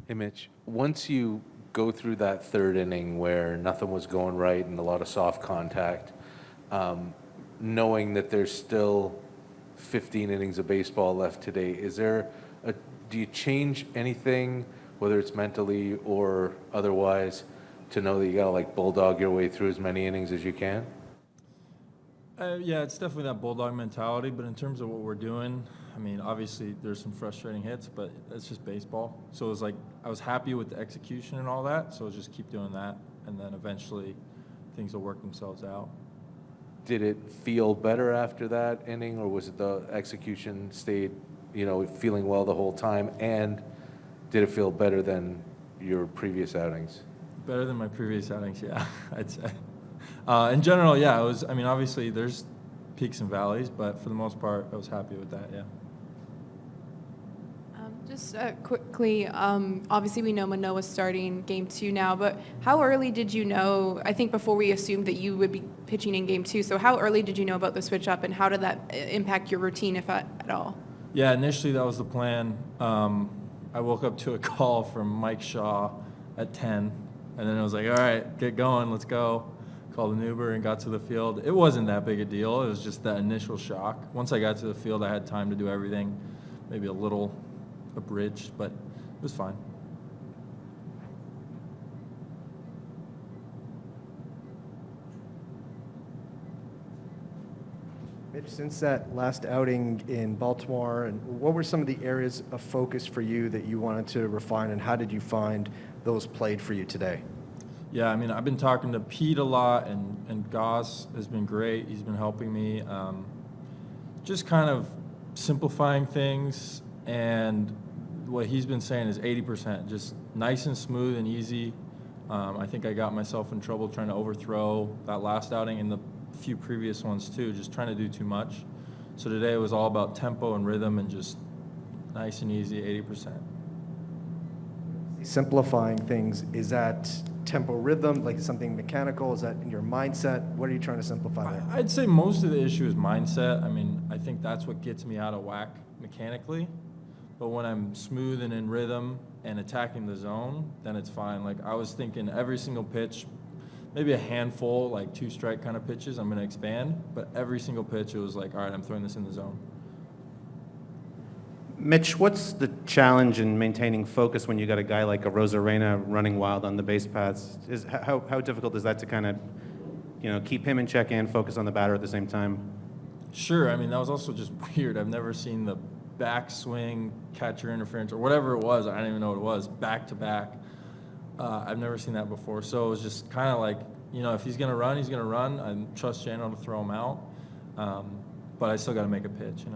Hey, Mitch, once you go through that third inning where nothing was going right and a lot of soft contact, knowing that there's still 15 innings of baseball left today, do you change anything, whether it's mentally or otherwise, to know that you gotta like bulldog your way through as many innings as you can? Yeah, it's definitely that Bulldog mentality, but in terms of what we're doing, I mean, obviously there's some frustrating hits, but it's just baseball. So it was like I was happy with the execution and all that, so just keep doing that, and then eventually things will work themselves out. Did it feel better after that inning, or was it the execution stayed, feeling well the whole time? And did it feel better than your previous outings? Better than my previous outings, yeah, I'd say. In general, yeah, it was. I mean, obviously there's peaks and valleys, but for the most part, I was happy with that, yeah. Just quickly, obviously we know Manoah's starting Game 2 now, but how early did you know, I think before we assumed that you would be pitching in Game 2, so how early did you know about the switch up, and how did that impact your routine, if at all? Yeah, initially that was the plan. I woke up to a call from Mike Shaw at 10, and then I was like, all right, get going, let's go. Called an Uber and got to the field. It wasn't that big a deal. It was just that initial shock. Once I got to the field, I had time to do everything, maybe a little abridged, but it was fine. Mitch, since that last outing in Baltimore, and what were some of the areas of focus for you that you wanted to refine, and how did you find those played for you today? Yeah, I mean, I've been talking to Pete a lot, and Goss has been great. He's been helping me. Just kind of simplifying things, and what he's been saying is 80%, just nice and smooth and easy. I think I got myself in trouble trying to overthrow that last outing and the few previous ones too, just trying to do too much. So today it was all about tempo and rhythm and just nice and easy, 80%. Simplifying things, is that tempo rhythm, like something mechanical? Is that in your mindset? What are you trying to simplify there? I'd say most of the issue is mindset. I mean, I think that's what gets me out of whack mechanically. But when I'm smooth and in rhythm and attacking the zone, then it's fine. Like I was thinking every single pitch, maybe a handful, like 2-strike kind of pitches, I'm going to expand. But every single pitch, it was like, all right, I'm throwing this in the zone. Mitch, what's the challenge in maintaining focus when you got a guy like a Rosarena running wild on the base paths? How difficult is that to kind of, keep him in check and focus on the batter at the same time? Sure. I mean, that was also just weird. I've never seen the backswing, catcher interference, or whatever it was. I don't even know what it was, back to back. I've never seen that before. So it was just kind of like, if he's going to run, he's going to run. I trust Jano to throw him out. But I still got to make a pitch,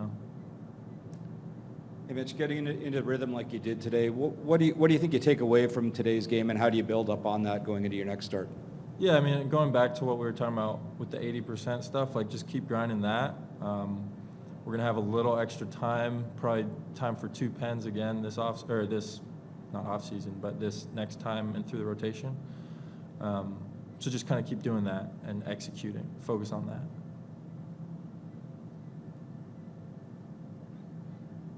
Hey, Mitch, getting into rhythm like you did today, what do you think you take away from today's game, and how do you build up on that going into your next start? Yeah, I mean, going back to what we were talking about with the 80% stuff, like just keep grinding that. We're gonna have a little extra time, probably time for 2 pens again this not off season, but this next time and through the rotation. So just kind of keep doing that and executing. Focus on that.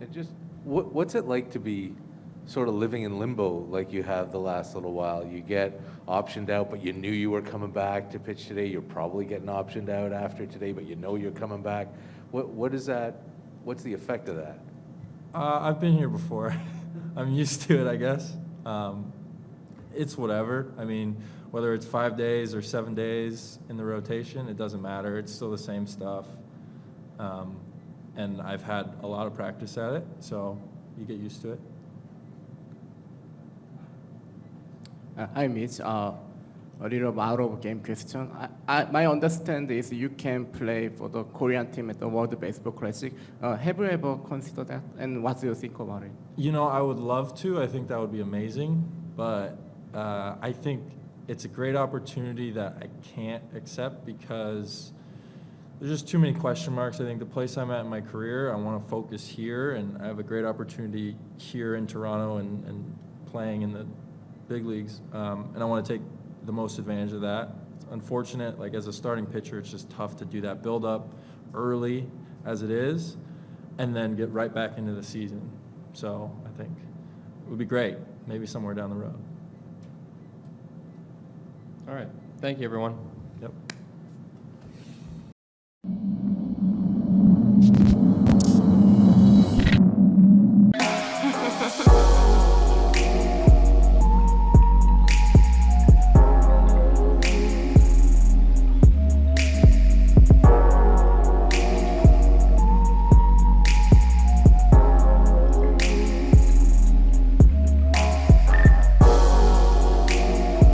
And just what's it like to be sort of living in limbo like you have the last little while? You get optioned out, but you knew you were coming back to pitch today. You're probably getting optioned out after today, but you know you're coming back. What is that? What's the effect of that? I've been here before. I'm used to it, I guess. It's whatever. I mean, whether it's 5 days or 7 days in the rotation, it doesn't matter. It's still the same stuff. And I've had a lot of practice at it, so you get used to it. Hi, Mitch. A little out of game question. My understanding is you can play for the Korean team at the World Baseball Classic. Have you ever considered that? And what do you think about it? I would love to. I think that would be amazing. But I think it's a great opportunity that I can't accept because there's just too many question marks. I think the place I'm at in my career, I want to focus here, and I have a great opportunity here in Toronto and playing in the big leagues, and I want to take the most advantage of that. It's unfortunate, like as a starting pitcher, it's just tough to do that build up early as it is, and then get right back into the season. So I think it would be great. maybe somewhere down the road. All right. Thank you, everyone. Yep.